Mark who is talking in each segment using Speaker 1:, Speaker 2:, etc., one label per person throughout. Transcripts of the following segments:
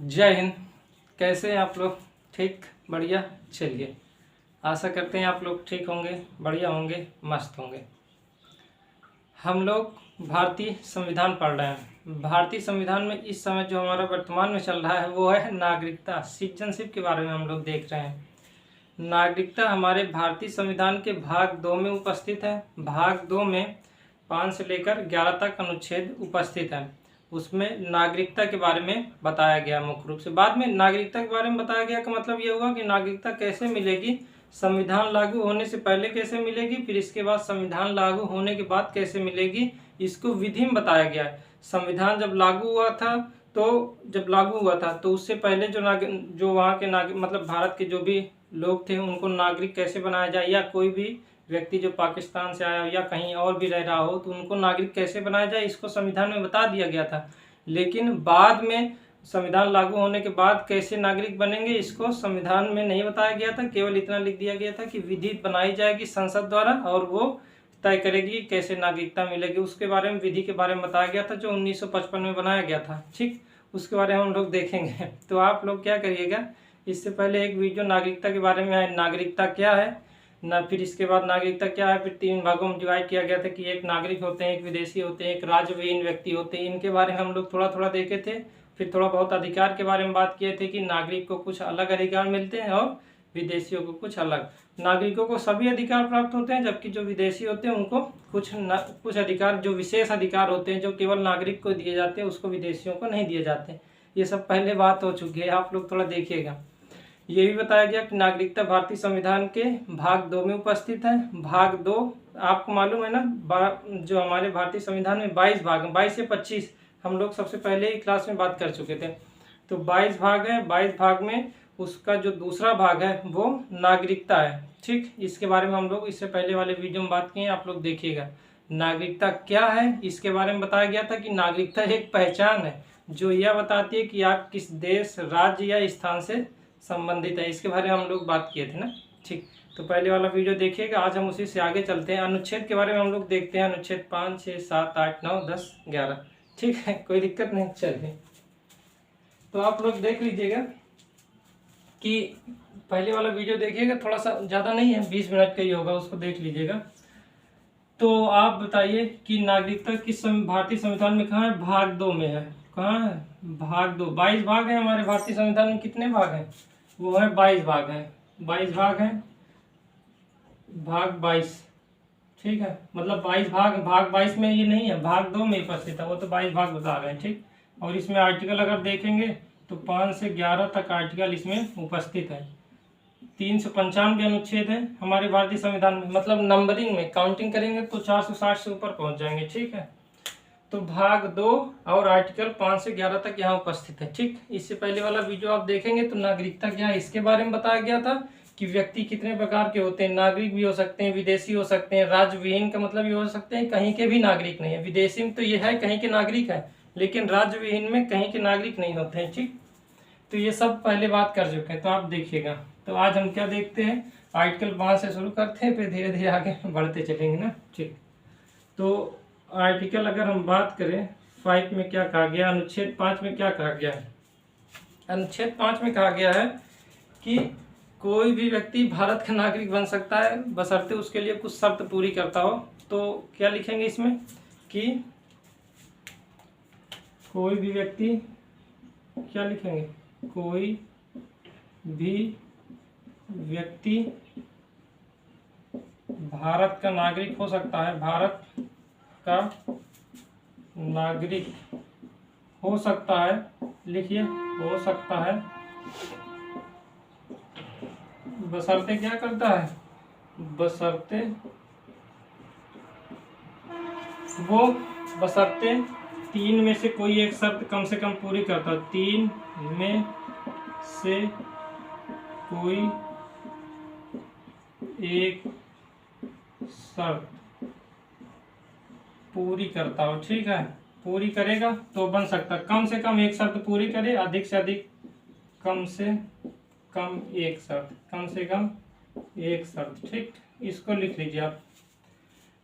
Speaker 1: जय हिंद। कैसे हैं आप लोग? ठीक, बढ़िया। चलिए, आशा करते हैं आप लोग ठीक होंगे, बढ़िया होंगे, मस्त होंगे। हम लोग भारतीय संविधान पढ़ रहे हैं। भारतीय संविधान में इस समय जो हमारा वर्तमान में चल रहा है वो है नागरिकता, सिटीजनशिप के बारे में हम लोग देख रहे हैं। नागरिकता हमारे भारतीय संविधान के भाग 2 में उपस्थित है। भाग 2 में 5 से लेकर 11 तक अनुच्छेद उपस्थित है। उसमें नागरिकता के बारे में बताया गया मुख्य रूप से। बाद में नागरिकता के बारे में बताया गया का मतलब ये हुआ कि नागरिकता कैसे मिलेगी, संविधान लागू होने से पहले कैसे मिलेगी, फिर इसके बाद संविधान लागू होने के बाद कैसे मिलेगी, इसको विधि में बताया गया है। संविधान जब लागू हुआ था तो उससे पहले जो वहाँ के मतलब भारत के जो भी लोग थे उनको नागरिक कैसे बनाया जाए, या कोई भी व्यक्ति जो पाकिस्तान से आया हो या कहीं और भी रह रहा हो तो उनको नागरिक कैसे बनाया जाए, इसको संविधान में बता दिया गया था। लेकिन बाद में संविधान लागू होने के बाद कैसे नागरिक बनेंगे इसको संविधान में नहीं बताया गया था। केवल इतना लिख दिया गया था कि विधि बनाई जाएगी संसद द्वारा और वो तय करेगी कैसे नागरिकता मिलेगी। उसके बारे में, विधि के बारे में बताया गया था जो 1955 में बनाया गया था। ठीक, उसके बारे में हम लोग देखेंगे। तो आप लोग क्या करिएगा, इससे पहले एक वीडियो नागरिकता के बारे में है, नागरिकता क्या है ना, फिर इसके बाद नागरिकता क्या है, फिर 3 भागों में डिवाइड किया गया था कि एक नागरिक होते हैं, एक विदेशी होते हैं, एक राज्यविहीन व्यक्ति होते हैं। इनके बारे में हम लोग थोड़ा थोड़ा देखे थे। फिर थोड़ा बहुत अधिकार के बारे में बात किए थे कि नागरिक को कुछ अलग अधिकार मिलते हैं और विदेशियों को कुछ अलग। नागरिकों को सभी अधिकार प्राप्त होते हैं, जबकि जो विदेशी होते हैं उनको कुछ अधिकार, जो विशेष अधिकार होते हैं जो केवल नागरिक को दिए जाते हैं, उसको विदेशियों को नहीं दिए जाते। ये सब पहले बात हो चुकी है, आप लोग थोड़ा देखिएगा। ये भी बताया गया कि नागरिकता भारतीय संविधान के भाग 2 में उपस्थित है। भाग 2 आपको मालूम है ना, जो हमारे भारतीय संविधान में 22 भाग हैं, 22 से 25 हम लोग सबसे पहले ही क्लास में बात कर चुके थे। तो 22 भाग हैं। 22 भाग में उसका जो दूसरा भाग है वो नागरिकता है। ठीक, इसके बारे में हम लोग इससे पहले वाले वीडियो में बात किए, आप लोग देखिएगा। नागरिकता क्या है इसके बारे में बताया गया था कि नागरिकता एक पहचान है जो यह बताती है कि आप किस देश, राज्य या स्थान से संबंधित है। इसके बारे में हम लोग बात किए थे ना। ठीक, तो पहले वाला वीडियो देखिएगा। आज हम उसी से आगे चलते हैं। अनुच्छेद के बारे में हम लोग देखते हैं। अनुच्छेद 5, 6, 7, 8, 9, 10, 11। ठीक है, कोई दिक्कत नहीं। चलिए, तो आप लोग देख लीजिएगा कि पहले वाला वीडियो देखिएगा, थोड़ा सा ज़्यादा नहीं है, 20 मिनट का ही होगा, उसको देख लीजिएगा। तो आप बताइए कि नागरिकता किस भारतीय संविधान में कहाँ है? भाग 2 में है। कहाँ है? भाग 2। 22 भाग है हमारे भारतीय संविधान में। कितने भाग हैं? वो है 22 भाग हैं। 22 भाग हैं, भाग 22। ठीक है, मतलब 22 भाग 22 में ये नहीं है, भाग 2 में उपस्थित है, वो तो 22 भाग बता रहे हैं। ठीक, और इसमें आर्टिकल अगर देखेंगे तो 5 से 11 तक आर्टिकल इसमें उपस्थित है। 395 अनुच्छेद है हमारे भारतीय संविधान में, मतलब नंबरिंग में काउंटिंग करेंगे तो 460 से ऊपर पहुंच जाएंगे। ठीक है, तो भाग 2 और आर्टिकल 5 से 11 तक यहाँ उपस्थित है। ठीक, इससे पहले वाला वीडियो आप देखेंगे तो नागरिकता क्या है इसके बारे में बताया गया था कि व्यक्ति कितने प्रकार के होते हैं। नागरिक भी हो सकते हैं, विदेशी हो सकते हैं, राज्यविहीन का मतलब ये हो सकते हैं कहीं के भी नागरिक नहीं है। विदेशी में तो ये है कहीं के नागरिक है, लेकिन राज्यविहीन में कहीं के नागरिक नहीं होते हैं। ठीक, तो ये सब पहले बात कर चुके हैं, तो आप देखिएगा। तो आज हम क्या देखते हैं, आर्टिकल 5 से शुरू करते हैं, फिर धीरे धीरे आगे बढ़ते चलेंगे ना। ठीक, तो आर्टिकल अगर हम बात करें 5 में क्या कहा गया, अनुच्छेद 5 में क्या कहा गया है? अनुच्छेद 5 में कहा गया है कि कोई भी व्यक्ति भारत का नागरिक बन सकता है बशर्ते उसके लिए कुछ शर्त पूरी करता हो। तो क्या लिखेंगे इसमें कि कोई भी व्यक्ति, क्या लिखेंगे, कोई भी व्यक्ति भारत का नागरिक हो सकता है, भारत का नागरिक हो सकता है, लिखिए, हो सकता है बशर्ते क्या करता है, बशर्ते वो, बशर्ते 3 में से कोई एक शर्त कम से कम पूरी करता है। 3 में से कोई एक शर्त पूरी करता हो। ठीक है, पूरी करेगा तो बन सकता, कम से कम एक शर्त पूरी करे, अधिक से अधिक कम से कम एक शर्त, कम से कम एक शर्त। ठीक, इसको लिख लीजिए आप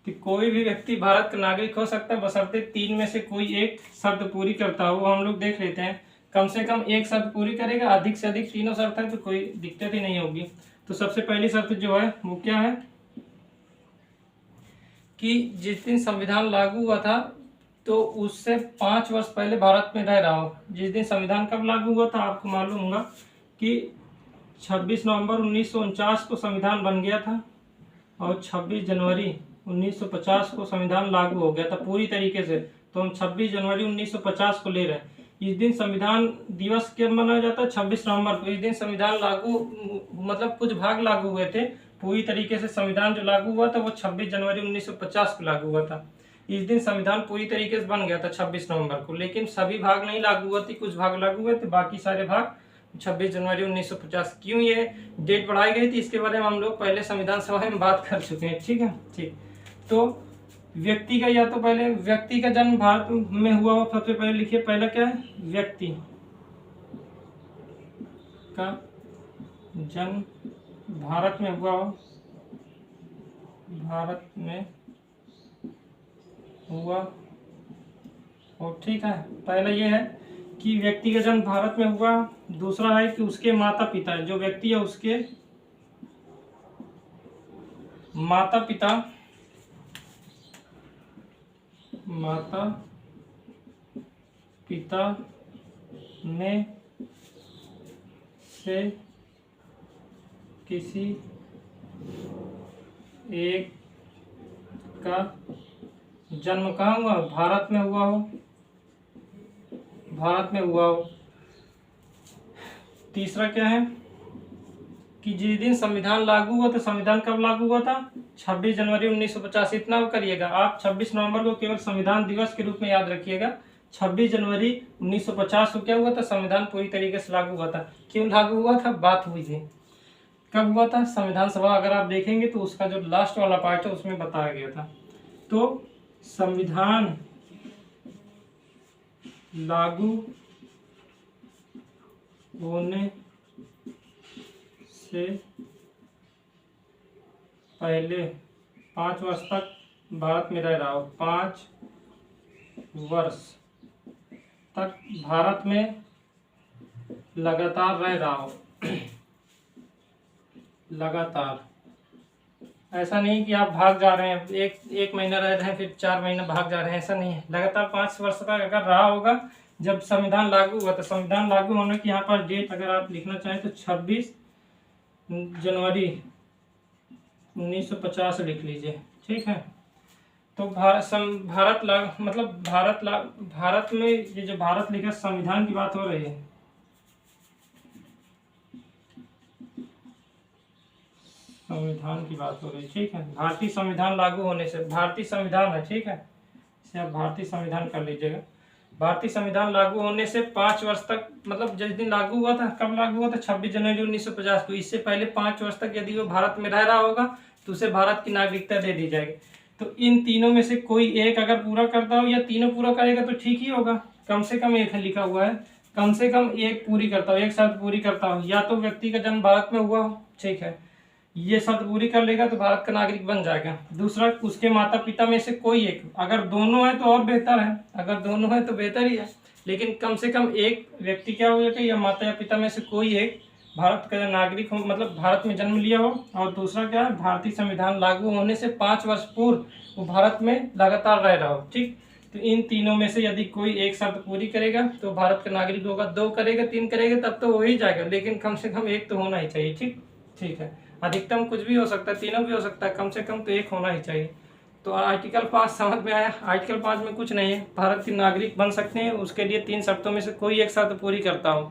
Speaker 1: कि कोई भी व्यक्ति भारत का नागरिक हो सकता है बशर्ते 3 में से कोई एक शर्त पूरी करता हो। वो हम लोग देख लेते हैं। कम से कम एक शर्त पूरी करेगा, अधिक से अधिक तीनों शर्त है तो कोई दिक्कत ही नहीं होगी। तो सबसे पहली शर्त जो है वो क्या है कि जिस दिन संविधान लागू हुआ था तो उससे 5 वर्ष पहले भारत में रह रहा हो। जिस दिन संविधान कब लागू हुआ था आपको मालूम होगा कि 26 नवंबर 1949 को संविधान बन गया था और 26 जनवरी 1950 को संविधान लागू हो गया था पूरी तरीके से। तो हम 26 जनवरी 1950 को ले रहे हैं। इस दिन संविधान दिवस कब मनाया जाता है? 26 नवंबर को। इस दिन संविधान लागू मतलब कुछ भाग लागू हुए थे, पूरी तरीके से संविधान जो लागू हुआ था वो 26 जनवरी 1950 को लागू हुआ था। इस दिन संविधान पूरी तरीके से बन गया था 26 नवंबर को, लेकिन सभी भाग नहीं लागू हुए थे, कुछ भाग लागू हुए थे, बाकी सारे भाग 26 जनवरी 1950। क्यों ये डेट बढ़ाई गई थी इसके बारे में हम लोग पहले संविधान सभा में बात कर चुके हैं। ठीक है, ठीक। तो व्यक्ति का, या तो पहले व्यक्ति का जन्म भारत में हुआ हो, सबसे पहले लिखिए, पहला क्या है? व्यक्ति का जन्म भारत में हुआ हो, भारत में हुआ हो। ठीक है, पहला ये है कि व्यक्ति का जन्म भारत में हुआ। दूसरा है कि उसके माता पिता, जो व्यक्ति है उसके माता पिता में से किसी एक का जन्म कहाँ हुआ? भारत में हुआ हो, भारत में हुआ हो। तीसरा क्या है कि जिस दिन संविधान लागू हुआ, तो संविधान कब लागू हुआ था? 26 जनवरी 1950। इतना करिएगा आप, 26 नवंबर को केवल संविधान दिवस के रूप में याद रखिएगा। 26 जनवरी 1950 को क्या हुआ था? संविधान पूरी तरीके से लागू हुआ था। क्यों लागू हुआ था? बात हुई थी। कब हुआ था? संविधान सभा अगर आप देखेंगे तो उसका जो लास्ट वाला पार्ट है उसमें बताया गया था। तो संविधान लागू होने से पहले 5 वर्ष तक भारत में रह रहा हो, 5 वर्ष तक भारत में लगातार रह रहा हो। लगातार, ऐसा नहीं कि आप भाग जा रहे हैं, एक महीना रह रहे हैं फिर 4 महीना भाग जा रहे हैं, ऐसा नहीं है। लगातार 5 वर्ष तक अगर रहा होगा जब संविधान लागू हुआ, तो संविधान लागू होने की यहाँ पर डेट अगर आप लिखना चाहें तो 26 जनवरी 1950 लिख लीजिए। ठीक है, तो भारत में ये जो भारत लिखा संविधान की बात हो रही है, संविधान की बात हो रही है। ठीक है, भारतीय संविधान लागू होने से, भारतीय संविधान है, ठीक है, इसे आप भारतीय संविधान कर लीजिएगा। भारतीय संविधान लागू होने से 5 वर्ष तक, मतलब जिस दिन लागू हुआ था, कब लागू हुआ था? 26 जनवरी 1950 को। इससे पहले 5 वर्ष तक यदि वो भारत में रह रहा होगा तो उसे भारत की नागरिकता दे दी जाएगी। तो इन तीनों में से कोई एक अगर पूरा करता हो, या तीनों पूरा करेगा तो ठीक ही होगा। कम से कम एक लिखा हुआ है, कम से कम एक पूरी करता हो, एक शर्त पूरी करता हो, या तो व्यक्ति का जन्म भारत में हुआ हो, ठीक है, ये शर्त पूरी कर लेगा तो भारत का नागरिक बन जाएगा। दूसरा, उसके माता पिता में से कोई एक, अगर दोनों है तो और बेहतर है, अगर दोनों है तो बेहतर ही है, लेकिन कम से कम एक व्यक्ति क्या हो जाए, या माता या पिता में से कोई एक भारत का नागरिक हो, मतलब भारत में जन्म लिया हो। और दूसरा क्या है, भारतीय संविधान लागू होने से 5 वर्ष पूर्व वो भारत में लगातार रह रहा हो। ठीक, तो इन तीनों में से यदि कोई एक शर्त पूरी करेगा तो भारत का नागरिक होगा। 2 करेगा, 3 करेगा, तब तो हो ही जाएगा, लेकिन कम से कम एक तो होना ही चाहिए। ठीक, ठीक है, अधिकतम कुछ भी हो सकता है, तीनों भी हो सकता है, कम से कम तो एक होना ही चाहिए। तो आर्टिकल 5 समझ में आया? आर्टिकल 5 में कुछ नहीं है, भारत के नागरिक बन सकते हैं, उसके लिए 3 शर्तों में से कोई एक शर्त पूरी करता हो।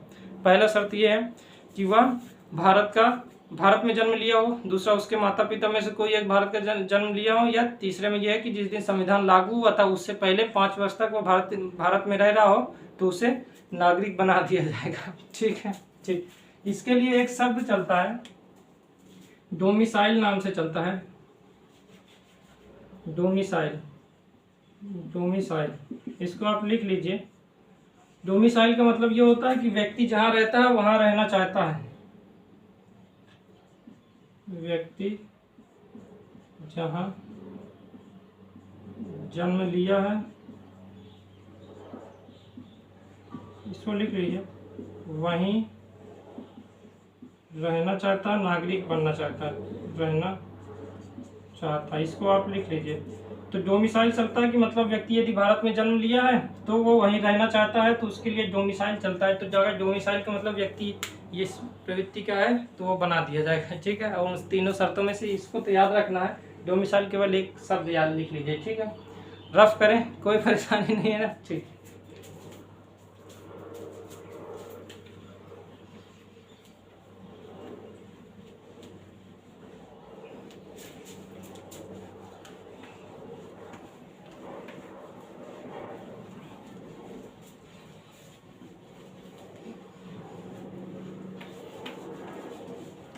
Speaker 1: पहला शर्त यह है कि वह भारत में जन्म लिया हो, दूसरा उसके माता पिता में से कोई एक भारत का जन्म लिया हो, या तीसरे में यह है कि जिस दिन संविधान लागू हुआ था उससे पहले 5 वर्ष तक वो भारत में रह रहा हो तो उसे नागरिक बना दिया जाएगा। ठीक है, ठीक। इसके लिए एक शब्द चलता है, डोमिसाइल नाम से चलता है, डोमिसाइल, डोमिसाइल, इसको आप लिख लीजिए। डोमिसाइल का मतलब ये होता है कि व्यक्ति जहाँ रहता है वहाँ रहना चाहता है, व्यक्ति जहाँ जन्म लिया है इसको लिख लीजिए, वहीं रहना चाहता, नागरिक बनना चाहता, रहना चाहता, इसको आप लिख लीजिए। तो डोमिसाइल चलता है कि मतलब व्यक्ति यदि भारत में जन्म लिया है तो वो वहीं रहना चाहता है, तो उसके लिए डोमिसाइल चलता है। तो अगर डोमिसाइल का मतलब व्यक्ति ये प्रवृत्ति का है तो वो बना दिया जाएगा, ठीक है। और उन तीनों शर्तों में से इसको तो याद रखना है, डोमिसाइल केवल एक शब्द याद लिख लीजिए, ठीक है। रफ करें, कोई परेशानी नहीं है ना, ठीक।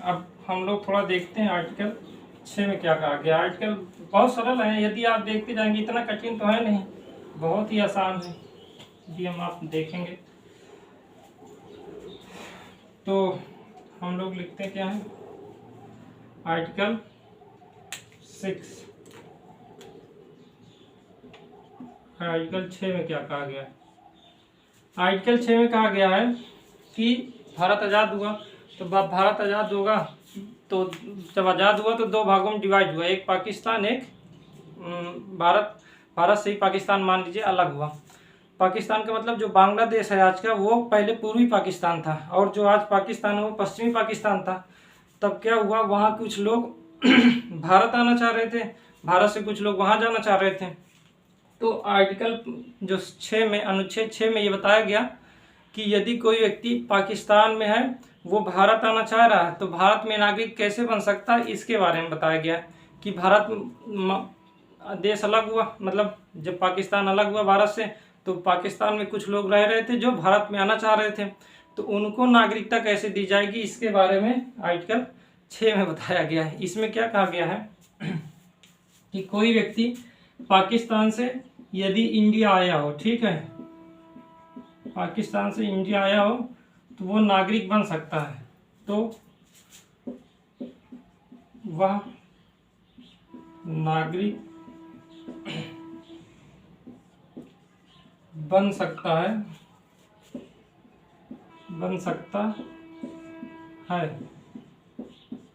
Speaker 1: अब हम लोग थोड़ा देखते हैं आर्टिकल 6 में क्या कहा गया। आर्टिकल बहुत सरल है, यदि आप देखते जाएंगे, इतना कठिन तो है नहीं, बहुत ही आसान है, यदि हम आप देखेंगे तो। हम लोग लिखते हैं क्या है, आर्टिकल 6, आर्टिकल 6 में क्या कहा गया है। आर्टिकल 6 में कहा गया है कि भारत आज़ाद हुआ, तो भारत आज़ाद होगा तो जब आज़ाद हुआ तो दो भागों में डिवाइड हुआ, एक पाकिस्तान, एक भारत। भारत से ही पाकिस्तान मान लीजिए अलग हुआ। पाकिस्तान का मतलब जो बांग्लादेश है आज का, वो पहले पूर्वी पाकिस्तान था, और जो आज पाकिस्तान है वो पश्चिमी पाकिस्तान था। तब क्या हुआ, वहाँ कुछ लोग भारत आना चाह रहे थे, भारत से कुछ लोग वहाँ जाना चाह रहे थे। तो आर्टिकल जो 6 में, अनुच्छेद 6 में ये बताया गया कि यदि कोई व्यक्ति पाकिस्तान में है, वो भारत आना चाह रहा है, तो भारत में नागरिक कैसे बन सकता है, इसके बारे में बताया गया कि भारत देश अलग हुआ, मतलब जब पाकिस्तान अलग हुआ भारत से, तो पाकिस्तान में कुछ लोग रह रहे थे जो भारत में आना चाह रहे थे, तो उनको नागरिकता कैसे दी जाएगी, इसके बारे में आर्टिकल 6 में बताया गया है। इसमें क्या कहा गया है कि कोई व्यक्ति पाकिस्तान से यदि इंडिया आया हो, ठीक है, पाकिस्तान से इंडिया आया हो तो वो नागरिक बन सकता है, तो वह नागरिक बन सकता है, बन सकता है।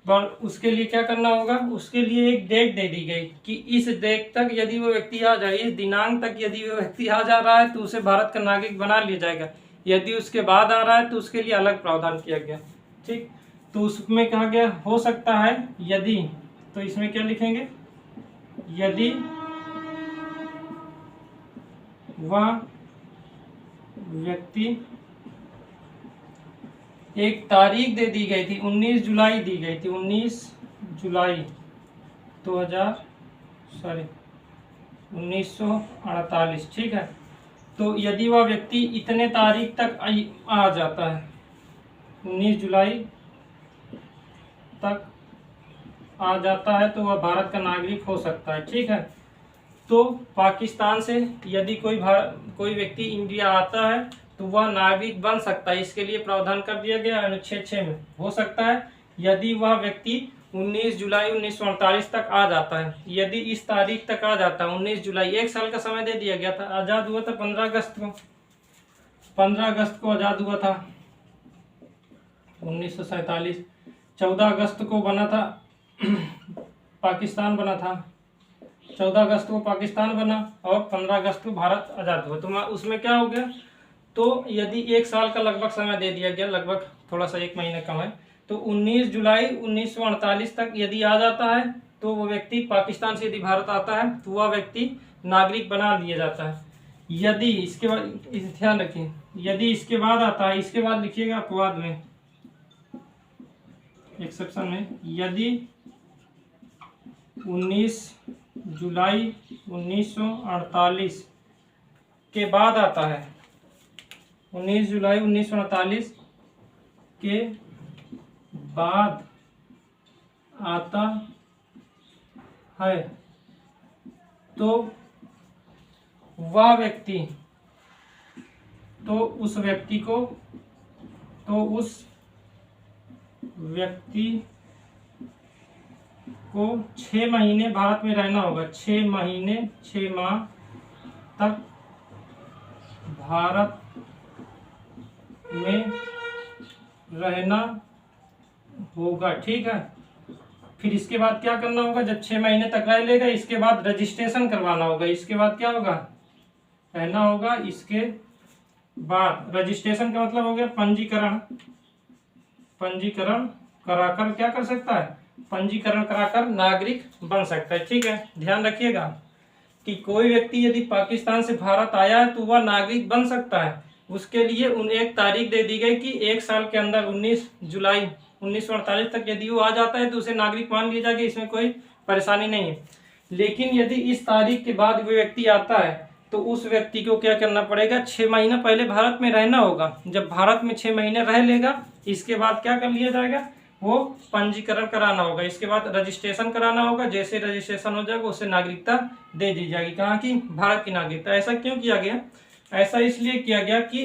Speaker 1: पर उसके लिए क्या करना होगा, उसके लिए एक डेट दे दी गई कि इस डेट तक यदि वो व्यक्ति आ जाए, इस दिनांक तक यदि वो व्यक्ति आ जा रहा है तो उसे भारत का नागरिक बना लिया जाएगा। यदि उसके बाद आ रहा है तो उसके लिए अलग प्रावधान किया गया, ठीक। तो उसमें कहा गया हो सकता है यदि, तो इसमें क्या लिखेंगे, यदि वह व्यक्ति, एक तारीख दे दी गई थी, 19 जुलाई दी गई थी, 19 जुलाई 1948, ठीक है। तो यदि वह व्यक्ति इतने तारीख तक आ जाता है, 19 जुलाई तक आ जाता है, तो वह भारत का नागरिक हो सकता है, ठीक है। तो पाकिस्तान से यदि कोई व्यक्ति इंडिया आता है तो वह नागरिक बन सकता है, इसके लिए प्रावधान कर दिया गया अनुच्छेद 6 में। हो सकता है यदि वह व्यक्ति 19 जुलाई 1948 तक आ जाता है, यदि इस तारीख तक आ जाता है 19 जुलाई, 1 साल का समय दे दिया गया था। आज़ाद हुआ था 15 अगस्त को, 15 अगस्त को आज़ाद हुआ था 1947। 14 अगस्त को बना था पाकिस्तान बना था, 14 अगस्त को पाकिस्तान बना और 15 अगस्त को भारत आज़ाद हुआ। तो उसमें क्या हो गया, तो यदि 1 साल का लगभग समय दे दिया गया, लगभग थोड़ा सा 1 महीने कम है, तो 19 जुलाई 1948 तक यदि आ जाता है तो वो व्यक्ति, पाकिस्तान से यदि भारत आता है तो वह व्यक्ति नागरिक बना दिया जाता है। यदि इसके बाद, इस ध्यान रखिए, यदि इसके बाद आता है, इसके बाद लिखिएगा अपवाद में, एक्सेप्शन में, यदि 19 जुलाई 1948 के बाद आता है, 19 जुलाई 1948 के बाद आता है, तो वह व्यक्ति, तो उस व्यक्ति को 6 महीने भारत में रहना होगा, 6 महीने, 6 माह तक भारत में रहना होगा। ठीक है, फिर इसके बाद क्या करना होगा, जब 6 महीने तक रह लेगा इसके बाद रजिस्ट्रेशन करवाना होगा। इसके बाद क्या होगा, रहना होगा। इसके बाद रजिस्ट्रेशन का मतलब हो गया पंजीकरण। पंजीकरण कराकर क्या कर सकता है, पंजीकरण कराकर नागरिक बन सकता है। ठीक है, ध्यान रखिएगा कि कोई व्यक्ति यदि पाकिस्तान से भारत आया है तो वह नागरिक बन सकता है। उसके लिए एक तारीख दे दी गई कि 1 साल के अंदर 19 जुलाई 1948 तक यदि वो आ जाता है तो उसे नागरिक मान लिया जाएगा, इसमें कोई परेशानी नहीं है। लेकिन यदि इस तारीख के बाद वो व्यक्ति आता है तो उस व्यक्ति को क्या करना पड़ेगा, 6 महीना पहले भारत में रहना होगा। जब भारत में 6 महीने रह लेगा इसके बाद क्या कर लिया जाएगा, वो पंजीकरण कराना होगा। इसके बाद रजिस्ट्रेशन कराना होगा। जैसे रजिस्ट्रेशन हो जाएगा उसे नागरिकता दे दी जाएगी। कहाँ की, भारत की नागरिकता। ऐसा क्यों किया गया, ऐसा इसलिए किया गया कि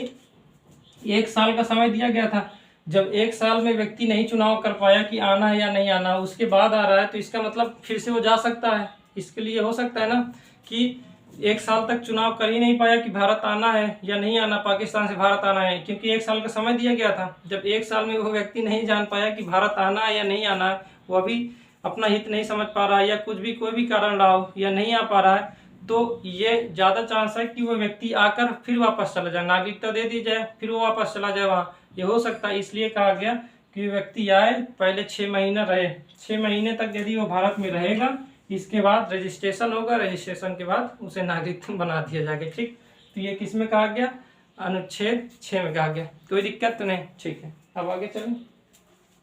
Speaker 1: 1 साल का समय दिया गया था। जब 1 साल में व्यक्ति नहीं चुनाव कर पाया कि आना है या नहीं आना, उसके बाद आ रहा है तो इसका मतलब फिर से वो जा सकता है। इसके लिए हो सकता है ना कि 1 साल तक चुनाव कर ही नहीं पाया कि भारत आना है या नहीं आना, पाकिस्तान से भारत आना है, क्योंकि 1 साल का समय दिया गया था। जब 1 साल में वो व्यक्ति नहीं जान पाया कि भारत आना है या नहीं आना है, वो अभी अपना हित नहीं समझ पा रहा है या कुछ भी कोई भी कारण रहा हो या नहीं आ पा रहा है, तो ये ज़्यादा चांस है कि वो व्यक्ति आकर फिर वापस चला जाए, नागरिकता दे दी जाए, फिर वो वापस चला जाए वहाँ। ये हो सकता है, इसलिए कहा गया कि व्यक्ति आए, पहले 6 महीना रहे। 6 महीने तक यदि वो भारत में रहेगा इसके बाद रजिस्ट्रेशन होगा। रजिस्ट्रेशन के बाद उसे नागरिक बना दिया जाएगा। ठीक, तो ये किस में कहा गया, अनुच्छेद 6 में कहा गया। कोई दिक्कत तो नहीं। ठीक है, अब आगे चलें।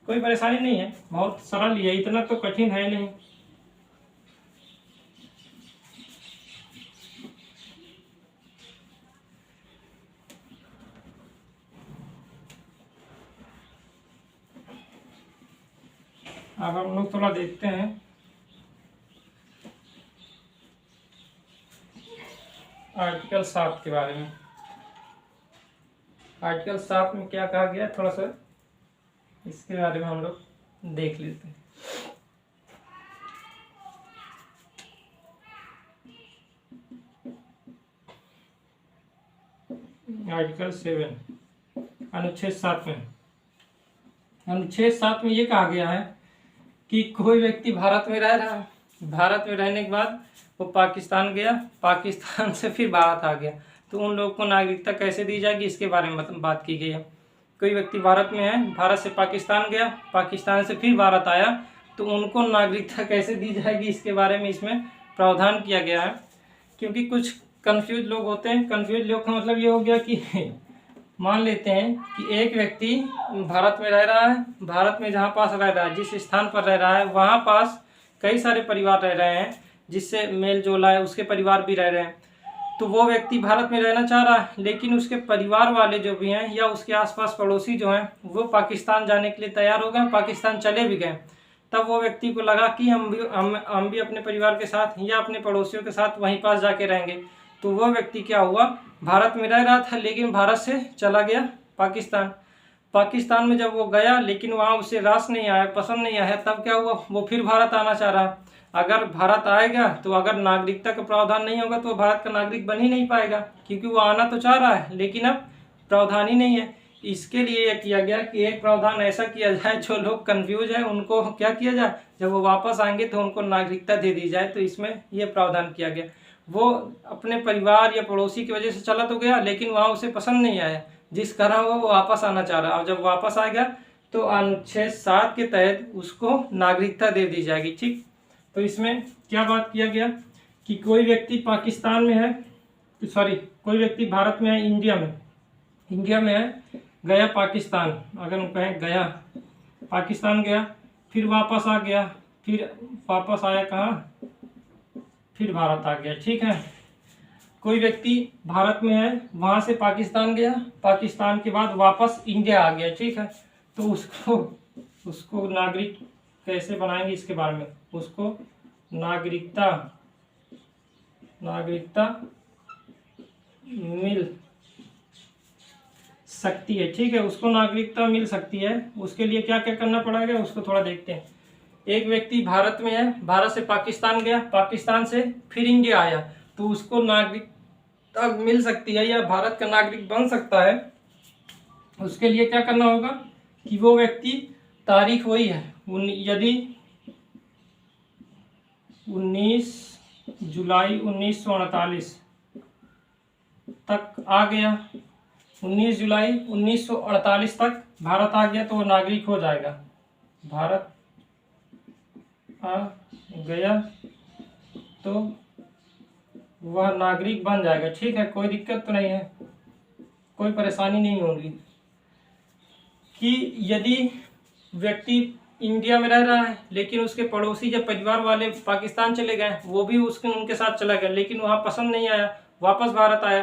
Speaker 1: कोई परेशानी नहीं है, बहुत सरल ही है, इतना तो कठिन है नहीं। अब हम लोग थोड़ा देखते हैं आर्टिकल 7 के बारे में। आर्टिकल 7 में क्या कहा गया, थोड़ा सा इसके बारे में हम लोग देख लेते हैं। आर्टिकल 7 अनुच्छेद 7 में, अनुच्छेद 7 में ये कहा गया है कि कोई व्यक्ति भारत में रह रहा है, भारत में रहने के बाद वो पाकिस्तान गया, पाकिस्तान से फिर भारत आ गया, तो उन लोगों को नागरिकता कैसे दी जाएगी इसके बारे में बात की गई है। कोई व्यक्ति भारत में है, भारत से पाकिस्तान गया, पाकिस्तान से फिर भारत आया, तो उनको नागरिकता कैसे दी जाएगी इसके बारे में इसमें प्रावधान किया गया है। क्योंकि कुछ कंफ्यूज लोग होते हैं। कंफ्यूज लोग का मतलब ये हो गया कि मान लेते हैं कि एक व्यक्ति भारत में रह रहा है, भारत में जहाँ पास रह रहा है, जिस स्थान पर रह रहा है वहाँ पास कई सारे परिवार रह रहे हैं जिससे मेल जोला है, उसके परिवार भी रह रहे हैं। तो वो व्यक्ति भारत में रहना चाह रहा है, लेकिन उसके परिवार वाले जो भी हैं या उसके आसपास पड़ोसी जो हैं वो पाकिस्तान जाने के लिए तैयार हो गए, पाकिस्तान चले भी गए। तब वो व्यक्ति को लगा कि हम भी अपने परिवार के साथ या अपने पड़ोसियों के साथ वहीं पास जाके रहेंगे। तो वो व्यक्ति क्या हुआ, भारत में रह रहा था लेकिन भारत से चला गया पाकिस्तान। पाकिस्तान में जब वो गया लेकिन वहाँ उसे रास नहीं आया, पसंद नहीं आया, तब क्या हुआ, वो फिर भारत आना चाह रहा। अगर भारत आएगा तो अगर नागरिकता का प्रावधान नहीं होगा तो वो भारत का नागरिक बन ही नहीं पाएगा, क्योंकि वो आना तो चाह रहा है लेकिन अब प्रावधान ही नहीं है। इसके लिए यह किया गया कि एक प्रावधान ऐसा किया जाए जो लोग कंफ्यूज हैं उनको क्या किया जाए, जब वो वापस आएंगे तो उनको नागरिकता दे दी जाए। तो इसमें यह प्रावधान किया गया। वो अपने परिवार या पड़ोसी की वजह से चला तो गया लेकिन वहाँ उसे पसंद नहीं आया, जिस कारण वो वापस आना चाह रहा है। और जब वापस आएगा तो अनुच्छेद 7 के तहत उसको नागरिकता दे दी जाएगी। ठीक, तो इसमें क्या बात किया गया कि कोई व्यक्ति पाकिस्तान में है, सॉरी कोई व्यक्ति भारत में है, इंडिया में है, गया पाकिस्तान, अगर हम कहें गया पाकिस्तान गया, फिर वापस आ गया, फिर वापस आया कहाँ, फिर भारत आ गया। ठीक है, कोई व्यक्ति भारत में है, वहाँ से पाकिस्तान गया, पाकिस्तान के बाद वापस इंडिया आ गया। ठीक है, तो उसको नागरिक कैसे बनाएंगे इसके बारे में, उसको नागरिकता मिल सकती है। ठीक है, उसको नागरिकता मिल सकती है। उसके लिए क्या क्या करना पड़ेगा उसको थोड़ा देखते हैं। एक व्यक्ति भारत में है, भारत से पाकिस्तान गया, पाकिस्तान से फिर इंडिया आया, तो उसको नागरिकता मिल सकती है या भारत का नागरिक बन सकता है उसके लिए क्या करना होगा कि वो व्यक्ति, तारीख वही है, यदि 19 जुलाई 1948 तक आ गया, 19 जुलाई 1948 तक भारत आ गया तो वो नागरिक हो जाएगा। भारत आ गया तो वह नागरिक बन जाएगा। ठीक है, कोई दिक्कत तो नहीं है, कोई परेशानी नहीं होगी। कि यदि व्यक्ति इंडिया में रह रहा है लेकिन उसके पड़ोसी या परिवार वाले पाकिस्तान चले गए, वो भी उनके साथ चला गया लेकिन वहाँ पसंद नहीं आया, वापस भारत आया,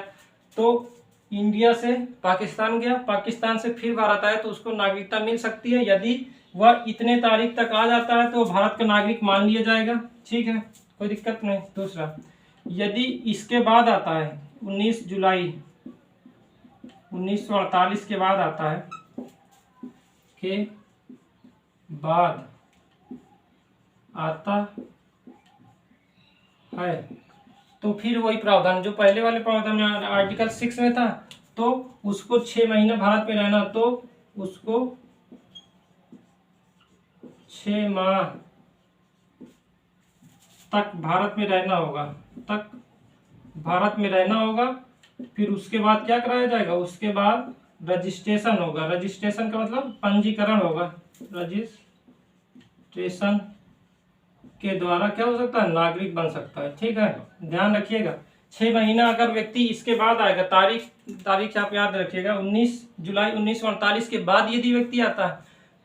Speaker 1: तो इंडिया से पाकिस्तान गया, पाकिस्तान से फिर भारत आया तो उसको नागरिकता मिल सकती है। यदि वह इतने तारीख तक आ जाता है तो भारत का नागरिक मान लिया जाएगा। ठीक है, कोई दिक्कत नहीं। दूसरा, यदि इसके बाद आता है 19 जुलाई 1948 के बाद आता है, के बाद आता है तो फिर वही प्रावधान जो पहले वाले प्रावधान में आर्टिकल 6 में था, तो उसको 6 महीने भारत में रहना, तो उसको 6 माह तक भारत में रहना होगा, फिर उसके बाद क्या कराया जाएगा, उसके बाद रजिस्ट्रेशन होगा। रजिस्ट्रेशन का मतलब पंजीकरण होगा। रजिस्ट्रेशन के द्वारा क्या हो सकता है, नागरिक बन सकता है। ठीक है, ध्यान रखिएगा 6 महीना अगर व्यक्ति इसके बाद आएगा, तारीख आप याद रखिएगा, 19 जुलाई 1948 के बाद यदि व्यक्ति आता है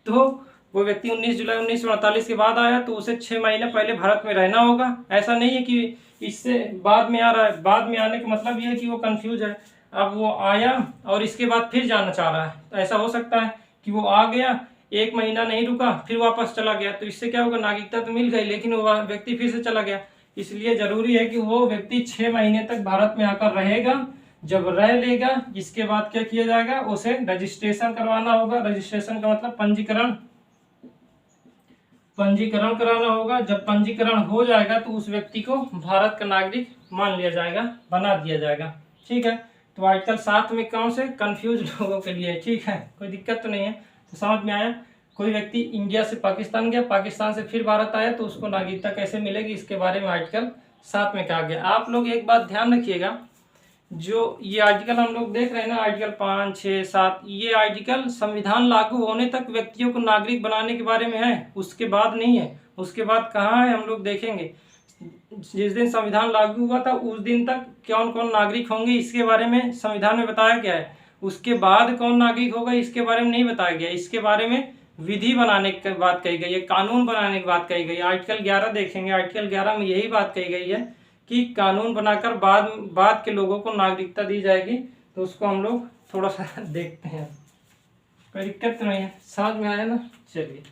Speaker 1: तो वो व्यक्ति 19 जुलाई 1948 के बाद आया तो उसे 6 महीने पहले भारत में रहना होगा। ऐसा नहीं है कि इससे बाद में आ रहा है, बाद में आने का मतलब ये है कि वो कंफ्यूज है। अब वो आया और इसके बाद फिर जाना चाह रहा है, तो ऐसा हो सकता है कि वो आ गया, 1 महीना नहीं रुका, फिर वापस चला गया, तो इससे क्या होगा, नागरिकता तो मिल गई लेकिन वो व्यक्ति फिर से चला गया। इसलिए जरूरी है कि वो व्यक्ति 6 महीने तक भारत में आकर रहेगा। जब रह लेगा, इसके बाद क्या किया जाएगा, उसे रजिस्ट्रेशन करवाना होगा। रजिस्ट्रेशन का मतलब पंजीकरण कराना होगा। जब पंजीकरण हो जाएगा तो उस व्यक्ति को भारत का नागरिक मान लिया जाएगा, बना दिया जाएगा। ठीक है, तो आर्टिकल 7 में कौन से कंफ्यूज लोगों के लिए, ठीक है, कोई दिक्कत तो नहीं है, तो समझ में आया। कोई व्यक्ति इंडिया से पाकिस्तान गया, पाकिस्तान से फिर भारत आया तो उसको नागरिकता कैसे मिलेगी, इसके बारे में आर्टिकल 7 में कहा गया। आप लोग एक बात ध्यान रखिएगा, जो ये आर्टिकल हम लोग देख रहे हैं ना, आर्टिकल 5, 6, 7, ये आर्टिकल संविधान लागू होने तक व्यक्तियों को नागरिक बनाने के बारे में है, उसके बाद नहीं है। उसके बाद कहाँ है हम लोग देखेंगे। जिस दिन संविधान लागू हुआ था उस दिन तक कौन कौन नागरिक होंगे इसके बारे में संविधान में बताया गया है। उसके बाद कौन नागरिक होगा इसके बारे में नहीं बताया गया। इसके बारे में विधि बनाने की बात कही गई है, कानून बनाने की बात कही गई है। आर्टिकल 11 देखेंगे, आर्टिकल 11 में यही बात कही गई है कि कानून बनाकर बाद के लोगों को नागरिकता दी जाएगी। तो उसको हम लोग थोड़ा सा देखते हैं, कोई दिक्कत नहीं है, समझ में आया ना। चलिए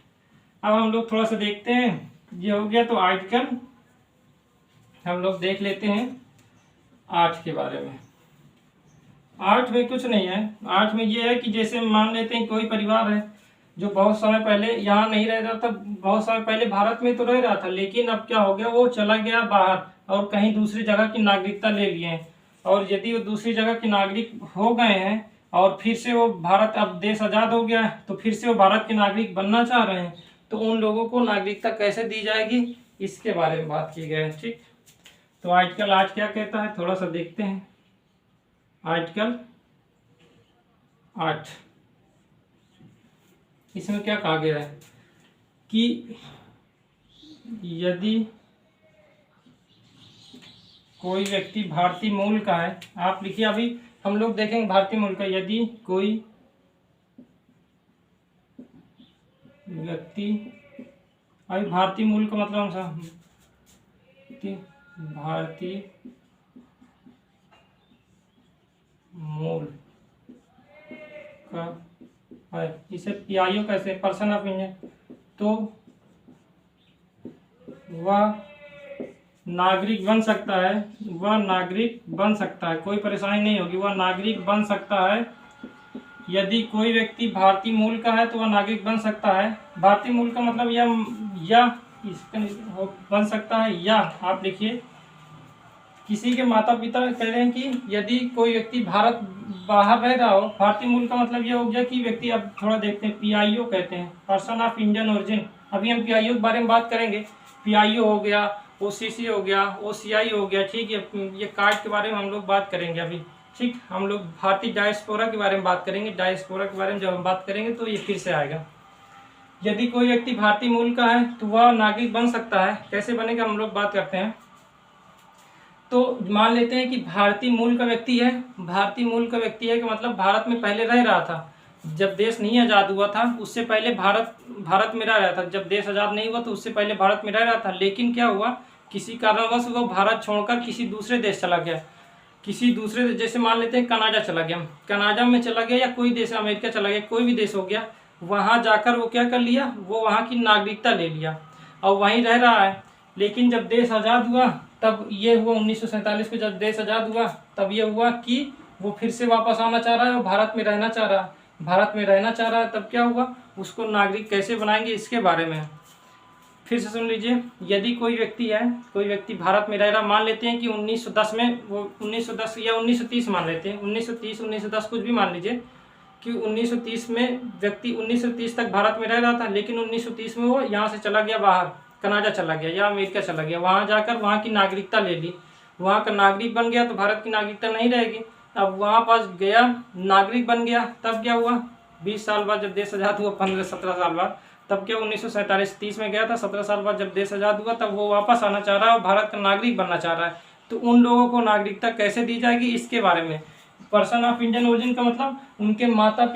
Speaker 1: अब हम लोग थोड़ा सा देखते हैं, ये हो गया। तो आर्टिकल हम लोग देख लेते हैं 8 के बारे में। 8 में कुछ नहीं है। 8 में ये है कि जैसे मान लेते हैं कोई परिवार है जो बहुत समय पहले यहाँ नहीं रह रहा था, बहुत समय पहले भारत में तो रह रहा था, लेकिन अब क्या हो गया, वो चला गया बाहर और कहीं दूसरी जगह की नागरिकता ले लिए हैं। और यदि वो दूसरी जगह के नागरिक हो गए हैं और फिर से वो भारत, अब देश आज़ाद हो गया है तो फिर से वो भारत के नागरिक बनना चाह रहे हैं, तो उन लोगों को नागरिकता कैसे दी जाएगी इसके बारे में बात की गई है। ठीक, तो आर्टिकल 8 क्या कहता है, थोड़ा सा देखते हैं। आर्टिकल 8 इसमें क्या कहा गया है कि यदि कोई व्यक्ति भारतीय मूल का है, आप लिखिए, अभी हम लोग देखेंगे भारतीय मूल का। यदि कोई व्यक्ति, अभी भारतीय मूल का मतलब भारतीय मूल का है, इसे पीआईओ कैसे, पर्सन ऑफ इंडियन, तो वह नागरिक बन सकता है, वह नागरिक बन सकता है, कोई परेशानी नहीं होगी, वह नागरिक बन सकता है। यदि कोई व्यक्ति भारतीय मूल का है तो वह नागरिक बन सकता है। भारतीय मूल का मतलब या इसका बन सकता है, या आप लिखिए किसी के माता पिता कह रहे हैं कि यदि कोई व्यक्ति भारत बाहर रह रहा हो, भारतीय मूल का मतलब ये हो गया कि व्यक्ति, अब थोड़ा देखते हैं, पीआईओ कहते हैं, पर्सन ऑफ इंडियन ओरिजिन। अभी हम पीआईओ के बारे में बात करेंगे। पीआईओ हो गया, ओसीसी हो गया, ओसीआई हो गया, ठीक है, ये कार्ड के बारे में हम लोग बात करेंगे अभी। ठीक, हम लोग भारतीय डायस्पोरा के बारे में बात करेंगे। डायस्पोरा के बारे में जब हम बात करेंगे तो ये फिर से आएगा। यदि कोई व्यक्ति भारतीय मूल का है तो वह नागरिक बन सकता है। कैसे बनेगा हम लोग बात करते हैं। तो मान लेते हैं कि भारतीय मूल का व्यक्ति है। भारतीय मूल का व्यक्ति है कि मतलब भारत में पहले रह रहा था, जब देश नहीं आज़ाद हुआ था उससे पहले भारत में रह रहा था। जब देश आज़ाद नहीं हुआ तो उससे पहले भारत में रह रहा था, लेकिन क्या हुआ, किसी कारणवश वो भारत छोड़कर किसी दूसरे देश चला गया। किसी दूसरे, जैसे मान लेते हैं कनाडा चला गया, कनाडा में चला गया, या कोई देश, अमेरिका चला गया, कोई भी देश हो गया, वहाँ जाकर वो क्या कर लिया, वो वहाँ की नागरिकता ले लिया और वहीं रह रहा है। लेकिन जब देश आज़ाद हुआ तब ये हुआ 1947 को, जब देश आज़ाद हुआ तब ये हुआ कि वो फिर से वापस आना चाह रहा है और भारत में रहना चाह रहा है। भारत में रहना चाह रहा है, तब क्या हुआ, उसको नागरिक कैसे बनाएंगे इसके बारे में फिर से सुन लीजिए। यदि कोई व्यक्ति है, कोई व्यक्ति भारत में रह रहा, मान लेते हैं कि 1910 में, वो 1910 या 1930 मान लेते हैं, 1930 1910 कुछ भी मान लीजिए कि 1930 में व्यक्ति 1930 तक भारत में रह रहा था, लेकिन 1930 में वो यहाँ से चला गया बाहर, कनाडा चला गया या अमेरिका चला गया, वहाँ जाकर वहाँ की नागरिकता ले ली, वहाँ का नागरिक बन गया, तो भारत की नागरिकता नहीं रहेगी। अब वहाँ पास गया, नागरिक बन गया, तब क्या हुआ, 20 साल बाद जब देश आज़ाद हुआ, 15-17 साल बाद, तब क्या 1947-30 में गया था, 17 साल बाद जब देश आज़ाद हुआ तब वो वापस आना चाह रहा है और भारत का नागरिक बनना चाह रहा है। तो उन लोगों को नागरिकता कैसे दी जाएगी इसके बारे में। पर्सन ऑफ इंडियन ओरिजिन का मतलब उनके माता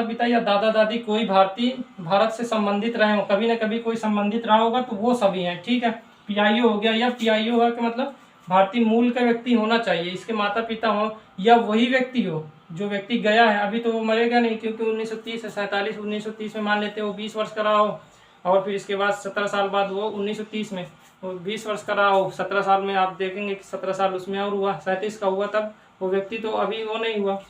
Speaker 1: पिता या दादा दादी कोई भारत से संबंधित रहे हो, कभी न कभी कोई संबंधित रहा होगा, तो वो सभी हैं। ठीक है, पीआईओ हो गया, या पीआईओ है कि मतलब भारतीय मूल का व्यक्ति होना चाहिए, इसके माता पिता हो या वही व्यक्ति हो जो व्यक्ति गया है। अभी तो वो मरेगा नहीं, क्योंकि 1930 से 47, 1930 में मान लेते हैं वो 20 वर्ष का रहा हो, और फिर इसके बाद 17 साल बाद वो 1930 में वो 20 वर्ष का रहा हो, 17 साल में आप देखेंगे कि 17 साल उसमें और हुआ, 37 का हुआ, तब वो व्यक्ति तो अभी वो नहीं हुआ,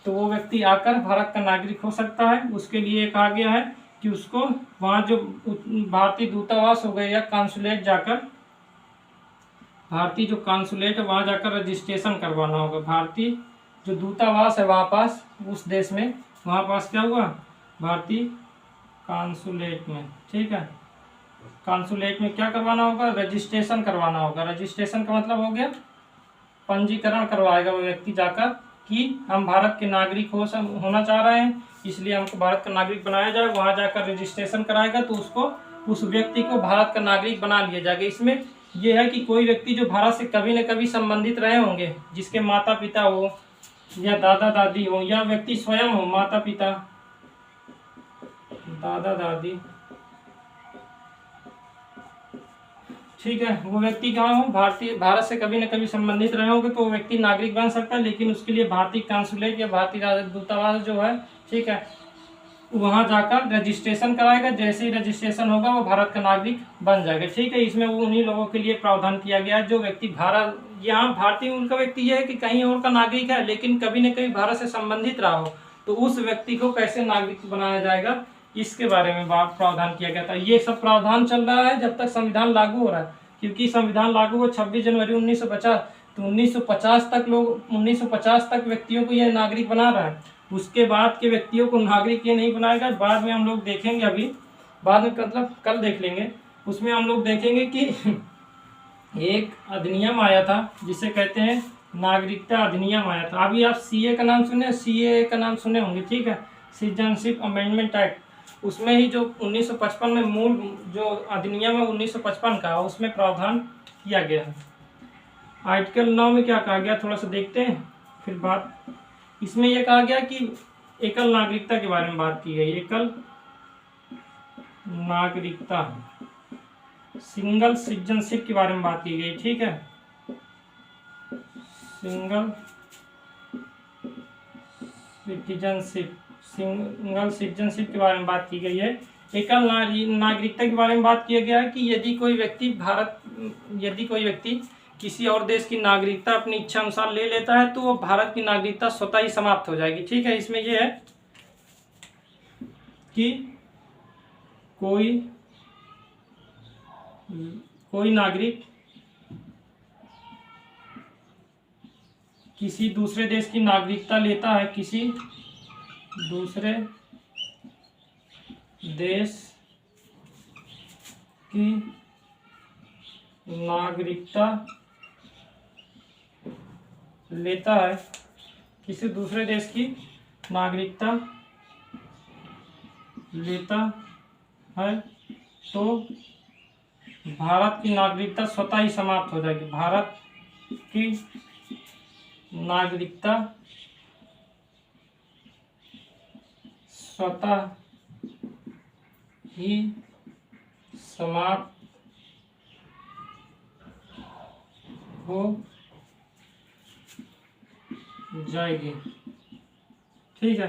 Speaker 1: तो वो व्यक्ति आकर भारत का नागरिक हो सकता है। उसके लिए कहा गया है कि उसको वहाँ जो भारतीय दूतावास हो गए या कॉन्सुलेट जाकर, भारतीय जो कॉन्सुलेट है वहाँ जाकर रजिस्ट्रेशन करवाना होगा। भारतीय जो दूतावास है वहाँ पास उस देश में, वहाँ पास क्या हुआ, भारतीय कॉन्सुलेट में, ठीक है, कॉन्सुलेट में क्या करवाना होगा, रजिस्ट्रेशन करवाना होगा। रजिस्ट्रेशन का मतलब हो गया पंजीकरण करवाएगा वो व्यक्ति जाकर कि हम भारत के नागरिक होना चाह रहे हैं, इसलिए हमको भारत का नागरिक बनाया जाए। वहाँ जाकर रजिस्ट्रेशन कराएगा तो उसको, उस व्यक्ति को भारत का नागरिक बना लिया जाएगा। इसमें यह है कि कोई व्यक्ति जो भारत से कभी न कभी संबंधित रहे होंगे, जिसके माता पिता हो या दादा दादी हो या व्यक्ति स्वयं हो, माता पिता दादा दादी, ठीक है, वो व्यक्ति कहाँ हो, भारत से कभी न कभी संबंधित रहे होंगे, तो वो व्यक्ति नागरिक बन सकता है। लेकिन उसके लिए भारतीय कॉन्सुलेट या भारतीय दूतावास जो है, ठीक है, वहाँ जाकर रजिस्ट्रेशन कराएगा। जैसे ही रजिस्ट्रेशन होगा वो भारत का नागरिक बन जाएगा। ठीक है, इसमें वो उन्हीं लोगों के लिए प्रावधान किया गया है जो व्यक्ति यहाँ भारतीय मूल का व्यक्ति यह है कि कहीं और का नागरिक है लेकिन कभी न कभी भारत से संबंधित रहा हो, तो उस व्यक्ति को कैसे नागरिक बनाया जाएगा इसके बारे में प्रावधान किया गया था। ये सब प्रावधान चल रहा है जब तक संविधान लागू हो रहा है, क्योंकि संविधान लागू हुआ 26 जनवरी 1950, तो 1950 तक व्यक्तियों को यह नागरिक बना रहा है। उसके बाद के व्यक्तियों को नागरिक ये नहीं बनाएगा। बाद में हम लोग देखेंगे, अभी बाद में मतलब कल देख लेंगे, उसमें हम लोग देखेंगे कि एक अधिनियम आया था जिसे कहते हैं नागरिकता अधिनियम आया था। अभी आप सीए का नाम सुने, सीए का नाम सुने होंगे, ठीक है, सिटीजनशिप अमेंडमेंट एक्ट। उसमें ही जो 1955 में मूल जो अधिनियम है 1955 का, उसमें प्रावधान किया गया है। आर्टिकल 9 में क्या कहा गया थोड़ा सा देखते हैं फिर बात। इसमें यह कहा गया कि एकल नागरिकता के बारे में बात की गई। एकल नागरिकता, सिंगल सिटीजनशिप के बारे में बात की गई, ठीक है, सिंगल सिटीजनशिप के बारे में बात की गई है। एकल नागरिकता के बारे में बात किया गया है कि यदि कोई व्यक्ति किसी और देश की नागरिकता अपनी इच्छा अनुसार ले लेता है तो वो भारत की नागरिकता स्वतः ही समाप्त हो जाएगी। ठीक है, इसमें यह है कि कोई नागरिक किसी दूसरे देश की नागरिकता लेता है, किसी दूसरे देश की नागरिकता लेता है, किसी दूसरे देश की नागरिकता लेता है तो भारत की नागरिकता स्वतः ही समाप्त हो जाएगी। भारत की नागरिकता स्वतः ही समाप्त हो जाएगी। ठीक है,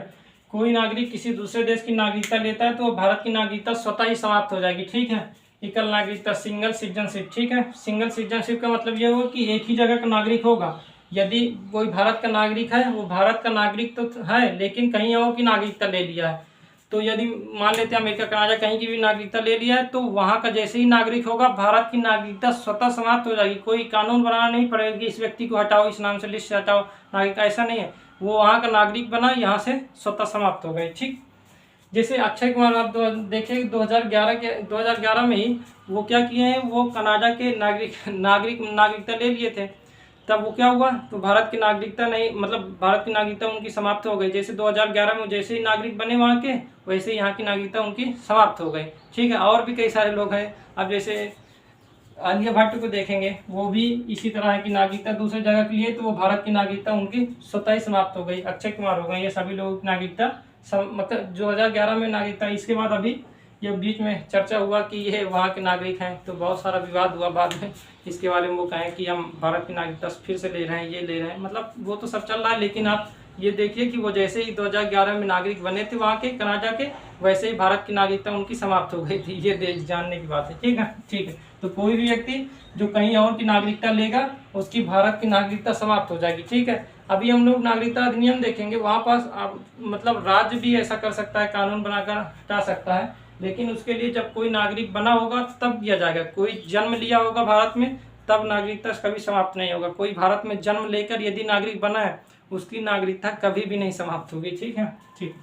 Speaker 1: कोई नागरिक किसी दूसरे देश की नागरिकता लेता है तो भारत की नागरिकता स्वतः ही समाप्त हो जाएगी। ठीक है, एकल नागरिकता, सिंगल सिटीजनशिप। ठीक है, सिंगल सिटीजनशिप का मतलब ये होगा कि एक ही जगह का नागरिक होगा। यदि कोई भारत का नागरिक है, वो भारत का नागरिक तो है लेकिन कहीं और की नागरिकता ले लिया है, तो यदि मान लेते हैं अमेरिका, कनाडा, कहीं की भी नागरिकता ले लिया है, तो वहाँ का जैसे ही नागरिक होगा भारत की नागरिकता स्वतः समाप्त हो जाएगी। कोई कानून बनाना नहीं पड़ेगा कि इस व्यक्ति को हटाओ, इस नाम से लिस्ट से हटाओ नागरिक, ऐसा नहीं है। वो वहाँ का नागरिक बना, यहाँ से स्वतः समाप्त हो गए। ठीक, जैसे अक्षय कुमार आप देखिए 2011 में ही वो क्या किए हैं, वो कनाडा के नागरिकता ले लिए थे। तब वो क्या हुआ, तो भारत की नागरिकता नहीं, मतलब भारत की नागरिकता उनकी समाप्त हो गई। जैसे 2011 में जैसे ही नागरिक बने वहाँ के, वैसे ही यहाँ की नागरिकता उनकी समाप्त हो गई। ठीक है, और भी कई सारे लोग हैं। अब जैसे आलिया भट्ट को देखेंगे, वो भी इसी तरह है कि नागरिकता दूसरे जगह के लिए, तो वो भारत की नागरिकता उनकी स्वतः ही समाप्त हो गई। अक्षय कुमार हो गए, ये सभी लोगों की नागरिकता मतलब 2011 में नागरिकता। इसके बाद अभी ये बीच में चर्चा हुआ कि ये वहाँ के नागरिक हैं, तो बहुत सारा विवाद हुआ बाद में इसके बारे में। वो कहें कि हम भारत की नागरिकता फिर से ले रहे हैं, ये ले रहे हैं, मतलब वो तो सब चल रहा है। लेकिन आप ये देखिए कि वो जैसे ही 2011 में नागरिक बने थे वहाँ के कनाडा के, वैसे ही भारत की नागरिकता उनकी समाप्त हो गई थी। ये देश जानने की बात है। ठीक है, ठीक है, तो कोई भी व्यक्ति जो कहीं और की नागरिकता लेगा उसकी भारत की नागरिकता समाप्त हो जाएगी। ठीक है, अभी हम लोग नागरिकता अधिनियम देखेंगे, वहाँ पास मतलब राज्य भी ऐसा कर सकता है, कानून बनाकर हटा सकता है, लेकिन उसके लिए जब कोई नागरिक बना होगा तब किया जाएगा। कोई जन्म लिया होगा भारत में तब नागरिकता कभी समाप्त नहीं होगा। कोई भारत में जन्म लेकर यदि नागरिक बना है उसकी नागरिकता कभी भी नहीं समाप्त होगी। ठीक है, ठीक,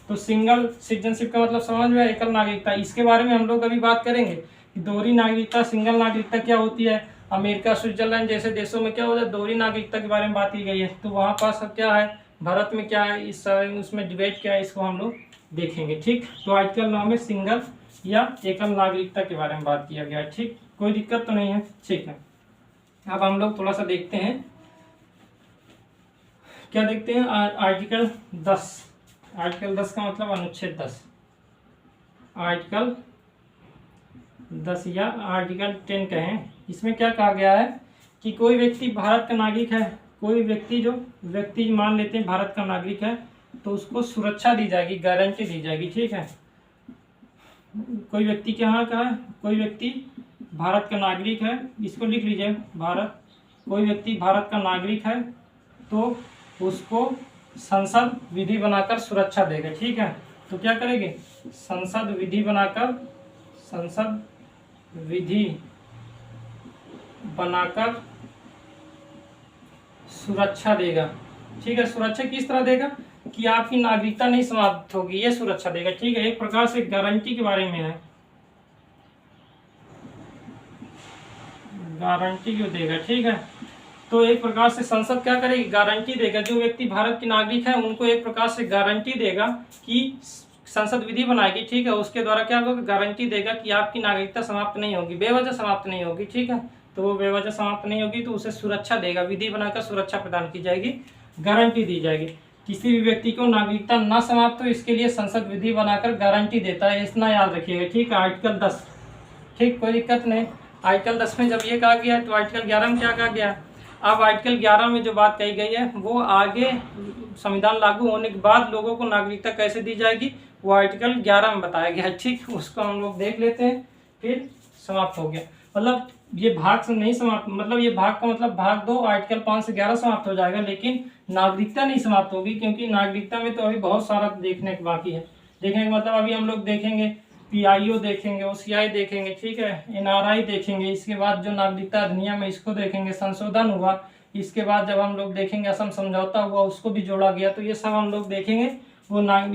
Speaker 1: तो सिंगल सिटीजनशिप का मतलब समझ में, एकल नागरिकता। इसके बारे में हम लोग अभी बात करेंगे कि दोहरी नागरिकता, सिंगल नागरिकता क्या होती है। अमेरिका, स्विट्जरलैंड जैसे देशों में क्या होता है, दोहरी नागरिकता के बारे में बात की गई है। तो वहाँ पास क्या है, भारत में क्या है, इस उसमें डिबेट क्या है, इसको हम लोग देखेंगे। ठीक, तो आर्टिकल 9 में सिंगल या एकल नागरिकता के बारे में बात किया गया है। ठीक, कोई दिक्कत तो नहीं है। ठीक है, अब हम लोग थोड़ा सा देखते हैं, क्या देखते हैं, आर्टिकल 10। आर्टिकल 10 का मतलब अनुच्छेद 10। आर्टिकल 10 या आर्टिकल 10 कहें, इसमें क्या कहा गया है कि कोई व्यक्ति भारत का नागरिक है, कोई व्यक्ति जो व्यक्ति मान लेते हैं भारत का नागरिक है, तो उसको सुरक्षा दी जाएगी, गारंटी दी जाएगी। ठीक है, कोई व्यक्ति के यहाँ का है, कोई व्यक्ति भारत का नागरिक है, इसको लिख लीजिए, भारत, कोई व्यक्ति भारत का नागरिक है तो उसको संसद विधि बनाकर सुरक्षा देगा। ठीक है, तो क्या करेंगे, संसद विधि बनाकर सुरक्षा देगा। ठीक है, सुरक्षा किस तरह देगा कि आपकी नागरिकता नहीं समाप्त होगी, ये सुरक्षा देगा। ठीक है, एक प्रकार से गारंटी के बारे में है, गारंटी क्यों देगा। ठीक है, तो एक प्रकार से संसद क्या करेगी, गारंटी देगा। जो व्यक्ति भारत के नागरिक है उनको एक प्रकार से गारंटी देगा कि संसद विधि बनाएगी। ठीक है, उसके द्वारा क्या होगा, गारंटी देगा कि आपकी नागरिकता समाप्त नहीं होगी, बेवजह समाप्त नहीं होगी। ठीक है, तो वो बेवजह समाप्त नहीं होगी तो उसे सुरक्षा देगा, विधि बनाकर सुरक्षा प्रदान की जाएगी, गारंटी दी जाएगी। किसी भी व्यक्ति को नागरिकता न समाप्त हो इसके लिए संसद विधि बनाकर गारंटी देता है, इतना याद रखिएगा। ठीक है, आर्टिकल 10। ठीक, कोई दिक्कत नहीं। आर्टिकल 10 में जब ये कहा गया है तो आर्टिकल 11 में क्या कहा गया। अब आर्टिकल 11 में जो बात कही गई है वो आगे संविधान लागू होने के बाद लोगों को नागरिकता कैसे दी जाएगी वो आर्टिकल 11 में बताया गया है। ठीक, उसको हम लोग देख लेते हैं, फिर समाप्त हो गया। मतलब ये भाग से नहीं समाप्त, मतलब ये भाग का मतलब भाग 2 आर्टिकल 5 से 11 समाप्त हो जाएगा, लेकिन नागरिकता नहीं समाप्त होगी, क्योंकि नागरिकता में तो अभी बहुत सारा देखने को बाकी है। देखने का मतलब अभी हम लोग देखेंगे PIO देखेंगे, OCI देखेंगे, ठीक है, NRI देखेंगे। इसके बाद जो नागरिकता अधिनियम है इसको देखेंगे, संशोधन हुआ। इसके बाद जब हम लोग देखेंगे असम समझौता हुआ, उसको भी जोड़ा गया, तो ये सब हम लोग देखेंगे।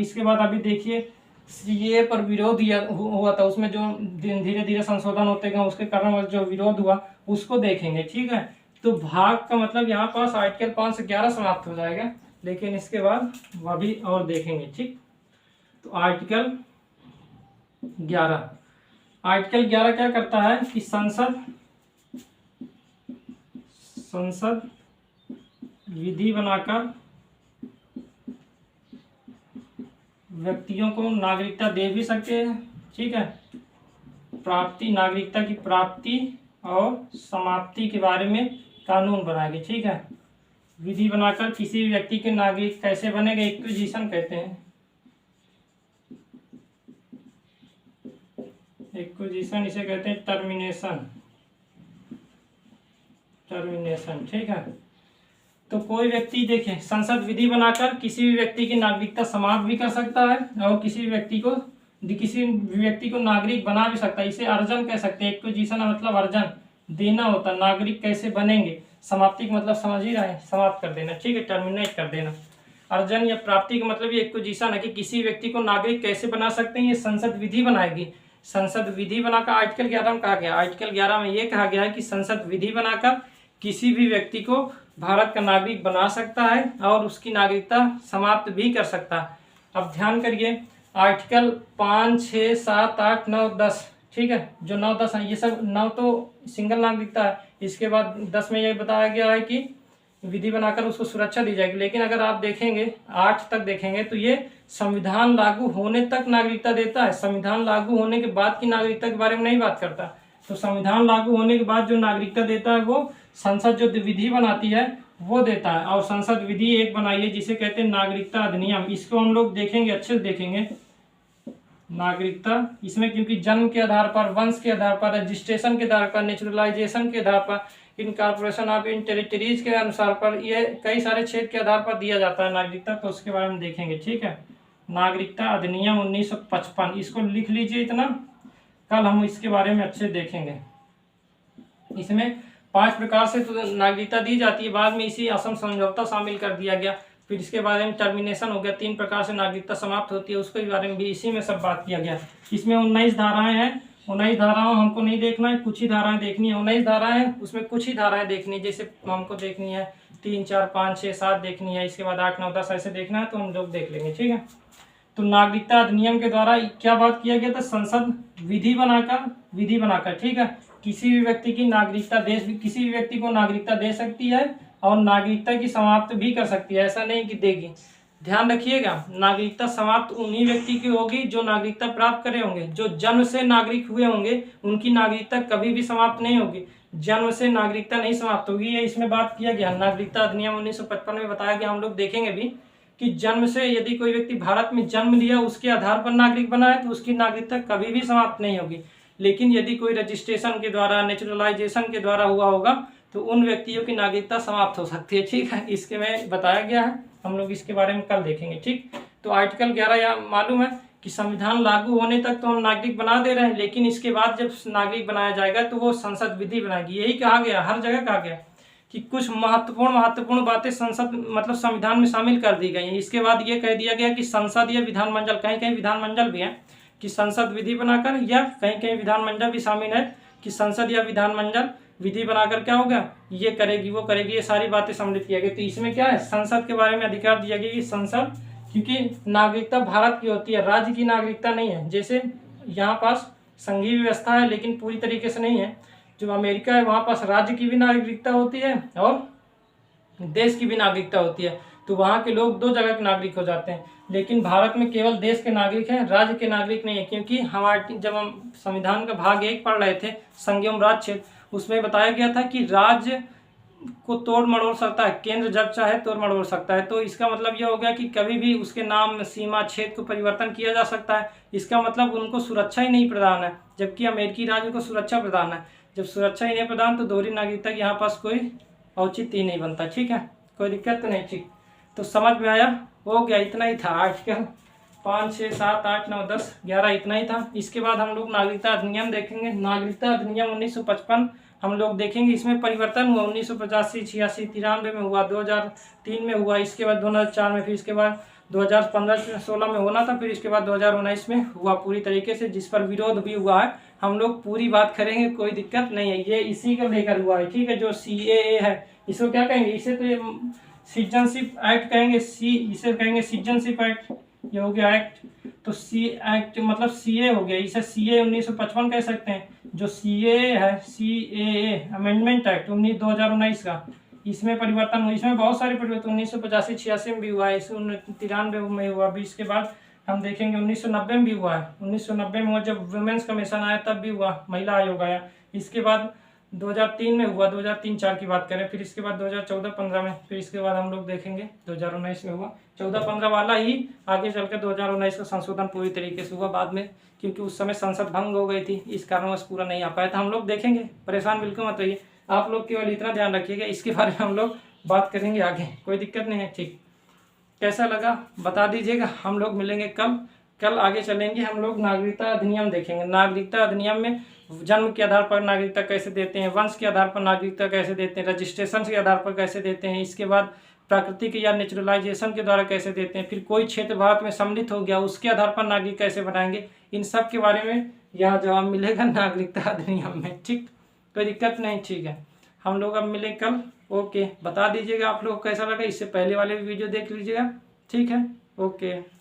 Speaker 1: इसके बाद अभी देखिए CAA पर विरोध हुआ था, उसमें जो धीरे धीरे संशोधन होते गए उसके कारण जो विरोध हुआ उसको देखेंगे, ठीक है। तो भाग का मतलब यहाँ पास आर्टिकल 5 से 11 समाप्त हो जाएगा, लेकिन इसके बाद वह भी और देखेंगे, ठीक। तो आर्टिकल 11 क्या करता है कि संसद विधि बनाकर व्यक्तियों को नागरिकता दे भी सकते हैं, ठीक है। नागरिकता की प्राप्ति और समाप्ति के बारे में कानून बनाएंगे, ठीक है। विधि बनाकर किसी भी व्यक्ति के नागरिक कैसे बनेगा, एक्विजिशन कहते हैं। एक्विजिशन इसे कहते हैं टर्मिनेशन, ठीक है। तो कोई व्यक्ति देखें, संसद विधि बनाकर किसी भी व्यक्ति की नागरिकता समाप्त भी कर सकता है और किसी भी व्यक्ति को नागरिक बना भी सकता है। इसे अर्जन कह सकते हैं। एक्विजिशन मतलब अर्जन, देना होता है। नागरिक कैसे बनेंगे, समाप्ति का मतलब समझ ही रहे हैं, समाप्त कर देना, ठीक है, टर्मिनेट कर देना। अर्जन या प्राप्ति का मतलब ये एक्विजिशन है कि किसी व्यक्ति को नागरिक कैसे बना सकते हैं, ये संसद विधि बनाएगी। संसद विधि बनाकर आर्टिकल 11 में कहा गया, आर्टिकल 11 में ये कहा गया है कि संसद विधि बनाकर किसी भी व्यक्ति को भारत का नागरिक बना सकता है और उसकी नागरिकता समाप्त भी कर सकता है। अब ध्यान करिए, आर्टिकल 5, 6, 7, 8, 9, 10, ठीक है। जो 9, 10 है, ये सब 9 तो सिंगल नागरिकता है। इसके बाद 10 में यह बताया गया है कि विधि बनाकर उसको सुरक्षा दी जाएगी। लेकिन अगर आप देखेंगे 8 तक देखेंगे तो ये संविधान लागू होने तक नागरिकता देता है। संविधान लागू होने के बाद की नागरिकता के बारे में नहीं बात करता। तो संविधान लागू होने के बाद जो नागरिकता देता है वो संसद जो विधि बनाती है वो देता है। और संसद विधि एक बनाई है जिसे कहते हैं नागरिकता अधिनियम। इसको हम लोग देखेंगे, अच्छे से देखेंगे। नागरिकता, इसमें क्योंकि जन्म के आधार पर, वंश के आधार पर, रजिस्ट्रेशन के आधार पर, नेचुरलाइजेशन के आधार पर, इनकॉर्पोरेशन ऑफ इन टेरिटरीज के अनुसार पर, ये कई सारे क्षेत्र के आधार पर दिया जाता है नागरिकता। तो उसके बारे में देखेंगे, ठीक है। नागरिकता अधिनियम 1955, इसको लिख लीजिए इतना, कल हम इसके बारे में अच्छे देखेंगे। इसमें 5 प्रकार से तो नागरिकता दी जाती है, बाद में इसी असम समझौता शामिल कर दिया गया। फिर इसके बारे में टर्मिनेशन हो गया, 3 प्रकार से नागरिकता समाप्त होती है, उसके बारे में भी इसी में सब बात किया गया। इसमें 19 धाराएं हैं। 19 धाराओं हमको नहीं देखना है, कुछ ही धाराएं देखनी है। 19 धाराएं हैं, उसमें कुछ ही धाराएं देखनी है। जैसे हमको देखनी है 3, 4, 5, 6, 7 देखनी है, इसके बाद 8, 9, 10 ऐसे देखना है, तो हम लोग देख लेंगे, ठीक है। तो नागरिकता अधिनियम के द्वारा क्या बात किया गया था, संसद विधि बनाकर, ठीक है, किसी भी व्यक्ति की नागरिकता किसी भी व्यक्ति को नागरिकता दे सकती है और नागरिकता की समाप्त भी कर सकती है। ऐसा नहीं कि देगी। ध्यान रखिएगा, नागरिकता समाप्त उन्हीं व्यक्ति की होगी जो नागरिकता प्राप्त करे होंगे। जो जन्म से नागरिक हुए होंगे उनकी नागरिकता कभी भी समाप्त नहीं होगी। जन्म से नागरिकता नहीं समाप्त होगी, ये इसमें बात किया गया। नागरिकता अधिनियम 1955 में बताया गया, हम लोग देखेंगे भी कि जन्म से यदि कोई व्यक्ति भारत में जन्म लिया, उसके आधार पर नागरिक बना है, तो उसकी नागरिकता कभी भी समाप्त नहीं होगी। लेकिन यदि कोई रजिस्ट्रेशन के द्वारा, नेचुरलाइजेशन के द्वारा हुआ होगा, तो उन व्यक्तियों की नागरिकता समाप्त हो सकती है, ठीक है। इसके में बताया गया है, हम लोग इसके बारे में कल देखेंगे, ठीक। तो आर्टिकल 11 या मालूम है कि संविधान लागू होने तक तो हम नागरिक बना दे रहे हैं, लेकिन इसके बाद जब नागरिक बनाया जाएगा तो वो संसद विधि बनाएगी। यही कहा गया, हर जगह कहा गया कि कुछ महत्वपूर्ण बातें संसद मतलब संविधान में शामिल कर दी गई हैं। इसके बाद ये कह दिया गया कि संसद या विधानमंडल, कहीं कहीं विधानमंडल भी है कि संसद विधि बनाकर, या कहीं कहीं विधानमंडल भी शामिल है कि संसद या विधानमंडल विधि बनाकर क्या होगा, ये करेगी वो करेगी, ये सारी बातें सम्मिलित किया गया। तो इसमें क्या है, संसद के बारे में अधिकार दिया गया कि संसद, क्योंकि नागरिकता भारत की होती है, राज्य की नागरिकता नहीं है। जैसे यहाँ पास संघीय व्यवस्था है लेकिन पूरी तरीके से नहीं है। जो अमेरिका है वहाँ पास राज्य की भी नागरिकता होती है और देश की भी नागरिकता होती है। तो वहाँ के लोग 2 जगह के नागरिक हो जाते हैं। लेकिन भारत में केवल देश के नागरिक हैं, राज्य के नागरिक नहीं है। क्योंकि जब हम संविधान का भाग 1 पढ़ रहे थे, संघ एवं राज्य क्षेत्र, उसमें बताया गया था कि राज्य को तोड़ मरोड़ सकता है, केंद्र जब चाहे तोड़ मरोड़ सकता है। तो इसका मतलब यह हो गया कि कभी भी उसके नाम, सीमा, क्षेत्र को परिवर्तन किया जा सकता है। इसका मतलब उनको सुरक्षा ही नहीं प्रदान है, जबकि अमेरिकी राज्य को सुरक्षा प्रदान है। जब सुरक्षा ही नहीं प्रदान तो दोहरी नागरिकता के यहाँ पास कोई औचित्य ही नहीं बनता, ठीक है, कोई दिक्कत तो नहीं, ठीक। तो समझ में आया, हो गया, इतना ही था आर्टिकल 5, 6, 7, 8, 9, 10, 11 इतना ही था। इसके बाद हम लोग नागरिकता अधिनियम देखेंगे। नागरिकता अधिनियम 1955 हम लोग देखेंगे। इसमें परिवर्तन हुआ 1985, 86, 93 में हुआ, 2003 में हुआ, इसके बाद 2004 में, फिर इसके बाद 2015-16 में होना था, फिर इसके बाद 2019 में हुआ पूरी तरीके से, जिस पर विरोध भी हुआ है। हम लोग पूरी बात करेंगे, कोई दिक्कत नहीं है। ये इसी को लेकर हुआ है, ठीक है। जो CAA है, इसको क्या कहेंगे? इसे तो ये सिटीजनशिप एक्ट कहेंगे। इसे कहेंगे सिटीजनशिप एक्ट। ये हो गया एक्ट। तो सी एक्ट मतलब CA हो गया, इसे CA 1955 कह सकते हैं। जो CAA है, CAA अमेंडमेंट एक्ट 2019 का, इसमें परिवर्तन हुआ। इसमें बहुत सारे परिवर्तन 1985-86 में भी हुआ है, 1993 में हुआ भी। इसके बाद हम देखेंगे 1990 में भी हुआ है। 1990 में हुआ जब वुमेन्स कमीशन आया, तब भी हुआ, महिला आयोग आया। इसके बाद 2003 में हुआ, 2003-04 की बात करें। फिर इसके बाद 2014-15 में, फिर इसके बाद हम लोग देखेंगे 2019 में हुआ। 14-15 वाला ही आगे चलकर 2019 का संशोधन पूरी तरीके से हुआ बाद में, क्योंकि उस समय संसद भंग हो गई थी, इस कारणवश पूरा नहीं आ पाया था। हम लोग देखेंगे, परेशान बिल्कुल मत रहिए। आप लोग केवल इतना ध्यान रखिएगा, इसके बारे में हम लोग बात करेंगे आगे, कोई दिक्कत नहीं है, ठीक। कैसा लगा बता दीजिएगा। हम लोग मिलेंगे कल आगे चलेंगे। हम लोग नागरिकता अधिनियम देखेंगे। नागरिकता अधिनियम में जन्म के आधार पर नागरिकता कैसे देते हैं, वंश के आधार पर नागरिकता कैसे देते हैं, रजिस्ट्रेशन के आधार पर कैसे देते हैं, इसके बाद प्राकृतिक या नेचुरलाइजेशन के द्वारा कैसे देते हैं, फिर कोई क्षेत्र भारत में सम्मिलित हो गया, उसके आधार पर नागरिक कैसे बनाएंगे, इन सब के बारे में यहाँ जवाब मिलेगा नागरिकता अधिनियम में, ठीक। कोई दिक्कत नहीं, ठीक है। हम लोग अब मिले कल। ओके, बता दीजिएगा आप लोग कैसा लगा। इससे पहले वाले वीडियो देख लीजिएगा, ठीक है। ओके।